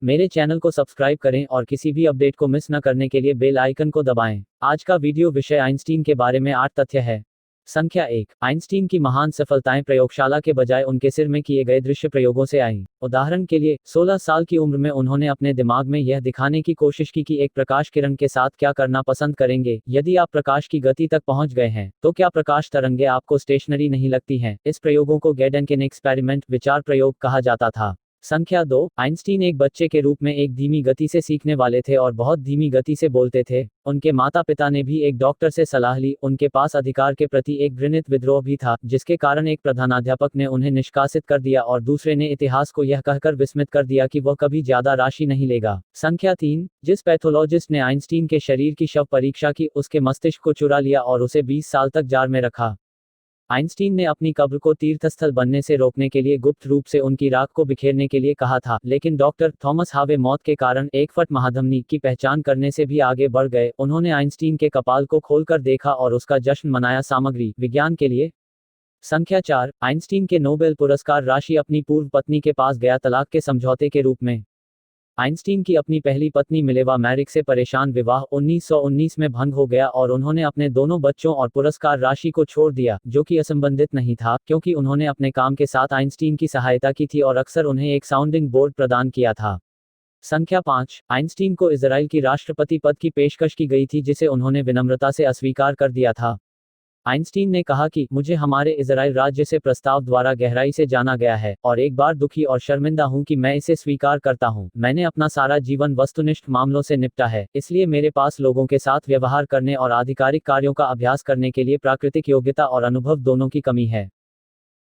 मेरे चैनल को सब्सक्राइब करें और किसी भी अपडेट को मिस न करने के लिए बेल आइकन को दबाएं। आज का वीडियो विषय आइंस्टीन के बारे में 8 तथ्य है। संख्या 1। आइंस्टीन की महान सफलताएं प्रयोगशाला के बजाय उनके सिर में किए गए दृश्य प्रयोगों से आईं। उदाहरण के लिए 16 साल की उम्र में उन्होंने अपने दिमाग में यह दिखाने की कोशिश की कि एक प्रकाश किरण के साथ क्या करना पसंद करेंगे। यदि आप प्रकाश की गति तक पहुंच गए हैं तो क्या प्रकाश तरंगें आपको स्टेशनरी नहीं लगती हैं। इस प्रयोगों को गेडेनकेन एक्सपेरिमेंट विचार प्रयोग कहा जाता था। संख्या 2। आइंस्टीन एक बच्चे के रूप में एक धीमी गति से सीखने वाले थे और बहुत धीमी गति से बोलते थे। उनके माता पिता ने भी एक डॉक्टर से सलाह ली। उनके पास अधिकार के प्रति एक घृणित विद्रोह भी था, जिसके कारण एक प्रधानाध्यापक ने उन्हें निष्कासित कर दिया और दूसरे ने इतिहास को यह कहकर विस्मित कर दिया कि वह कभी ज्यादा राशि नहीं लेगा। संख्या 3। जिस पैथोलॉजिस्ट ने आइंस्टीन के शरीर की शव परीक्षा की, उसके मस्तिष्क को चुरा लिया और उसे 20 साल तक जार में रखा। आइंस्टीन ने अपनी कब्र को तीर्थस्थल बनने से रोकने के लिए गुप्त रूप से उनकी राख को बिखेरने के लिए कहा था, लेकिन डॉक्टर थॉमस हावे मौत के कारण एक फट महाधमनी की पहचान करने से भी आगे बढ़ गए। उन्होंने आइंस्टीन के कपाल को खोलकर देखा और उसका जश्न मनाया। सामग्री विज्ञान के लिए। संख्या 4। आइंस्टीन के नोबेल पुरस्कार राशि अपनी पूर्व पत्नी के पास गया तलाक के समझौते के रूप में। आइंस्टीन की अपनी पहली पत्नी मिलेवा मैरिक से परेशान विवाह 1919 में भंग हो गया और उन्होंने अपने दोनों बच्चों और पुरस्कार राशि को छोड़ दिया, जो कि असंबंधित नहीं था, क्योंकि उन्होंने अपने काम के साथ आइंस्टीन की सहायता की थी और अक्सर उन्हें एक साउंडिंग बोर्ड प्रदान किया था। संख्या 5। आइंस्टीन को इजराइल की राष्ट्रपति पद की पेशकश की गई थी, जिसे उन्होंने विनम्रता से अस्वीकार कर दिया था। आइंस्टीन ने कहा कि मुझे हमारे इजराइल राज्य से प्रस्ताव द्वारा गहराई से जाना गया है और एक बार दुखी और शर्मिंदा हूं कि मैं इसे स्वीकार करता हूं। मैंने अपना सारा जीवन वस्तुनिष्ठ मामलों से निपटा है, इसलिए मेरे पास लोगों के साथ व्यवहार करने और आधिकारिक कार्यों का अभ्यास करने के लिए प्राकृतिक योग्यता और अनुभव दोनों की कमी है।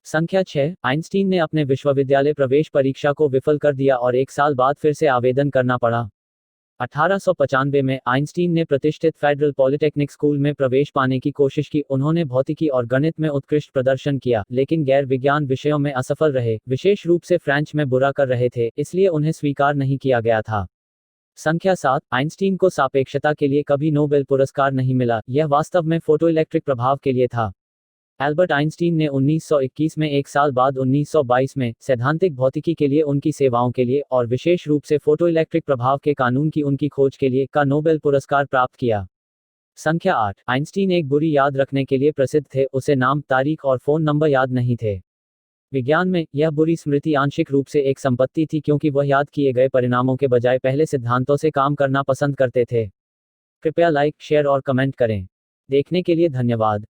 संख्या 6। आइंस्टीन ने अपने विश्वविद्यालय प्रवेश परीक्षा को विफल कर दिया और 1 साल बाद फिर से आवेदन करना पड़ा। 1895 में आइंस्टीन ने प्रतिष्ठित फेडरल पॉलिटेक्निक स्कूल में प्रवेश पाने की कोशिश की। उन्होंने भौतिकी और गणित में उत्कृष्ट प्रदर्शन किया, लेकिन गैर विज्ञान विषयों में असफल रहे, विशेष रूप से फ्रेंच में बुरा कर रहे थे, इसलिए उन्हें स्वीकार नहीं किया गया था। संख्या 7। आइंस्टीन को सापेक्षता के लिए कभी नोबेल पुरस्कार नहीं मिला। यह वास्तव में फोटोइलेक्ट्रिक प्रभाव के लिए था। एल्बर्ट आइंस्टीन ने 1921 में 1 साल बाद 1922 में सैद्धांतिक भौतिकी के लिए उनकी सेवाओं के लिए और विशेष रूप से फोटोइलेक्ट्रिक प्रभाव के कानून की उनकी खोज के लिए का नोबेल पुरस्कार प्राप्त किया। संख्या 8। आइंस्टीन एक बुरी याद रखने के लिए प्रसिद्ध थे। उसे नाम, तारीख और फोन नंबर याद नहीं थे। विज्ञान में यह बुरी स्मृति आंशिक रूप से एक संपत्ति थी, क्योंकि वह याद किए गए परिणामों के बजाय पहले सिद्धांतों से काम करना पसंद करते थे। कृपया लाइक, शेयर और कमेंट करें। देखने के लिए धन्यवाद।